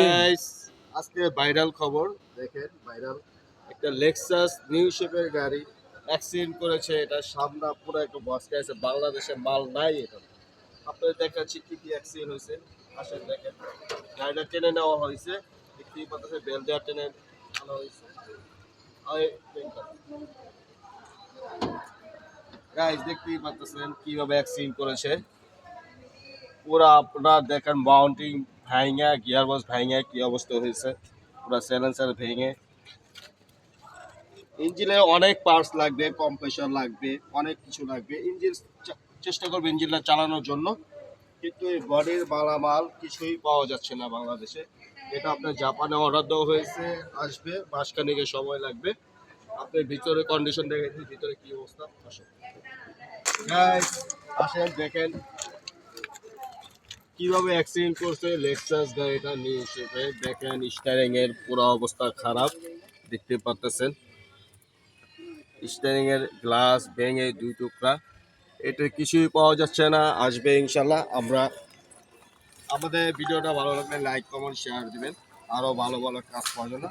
Guys আজকে viral খবর দেখেন ভাইরাল একটা লেক্সাস নিউ শেপের গাড়ি অ্যাক্সিডেন্ট করেছে। এটা সামনে পুরো একটা বসকে আছে, বাংলাদেশে মাল নাই এটা। আপনাদের দেখাচ্ছি কি কি অ্যাক্সিডেন্ট হয়েছে। আসেন দেখেন, গাড়িটা টেনে নেওয়া হয়েছে, দেখতেই পাচ্ছেন বেল দেওয়া টেনে আনা হয়েছে। গাইস দেখতেই পাচ্ছেন কিভাবে অ্যাক্সিডেন্ট করেছে। পুরা আপনার দেখেন মাউন্টিং ভাঙা, গিয়ার বক্স ভাঙা কি অবস্থা হয়েছে, পুরা সাইলেন্সার ভেঙে। ইঞ্জিনে অনেক পার্টস লাগবে, কম্প্রেসর লাগবে, অনেক কিছু লাগবে। ইঞ্জিন চেষ্টা করবে ইঞ্জিনটা চালানোর জন্য, কিন্তু এই বডির মালামাল কিছুই পাওয়া যাচ্ছে না বাংলাদেশে। এটা আপনার জাপানে অর্ডার দেওয়া হয়েছে, আসবে মাসখানেকের সময় লাগবে। আপনার ভিতরে কন্ডিশন দেখেছি, ভিতরে কি অবস্থা। আসেন গাইস, আসেন দেখেন কিভাবে অ্যাক্সিডেন্ট করছে লেক্সাস গাড়িটা নিয়ে এসে। দেখেন স্টিয়ারিং এর পুরো অবস্থা খারাপ, দেখতে পাচ্ছেন স্টিয়ারিং এর গ্লাস ভেঙে দুই টুকরা। এটা কিছুই পাওয়া যাচ্ছে না, আসবে ইনশাল্লাহ। আমাদের ভিডিওটা ভালো লাগলে লাইক কমেন্ট শেয়ার দিবেন, আরো ভালো ভালো কাজ পাওয়ার জন্য।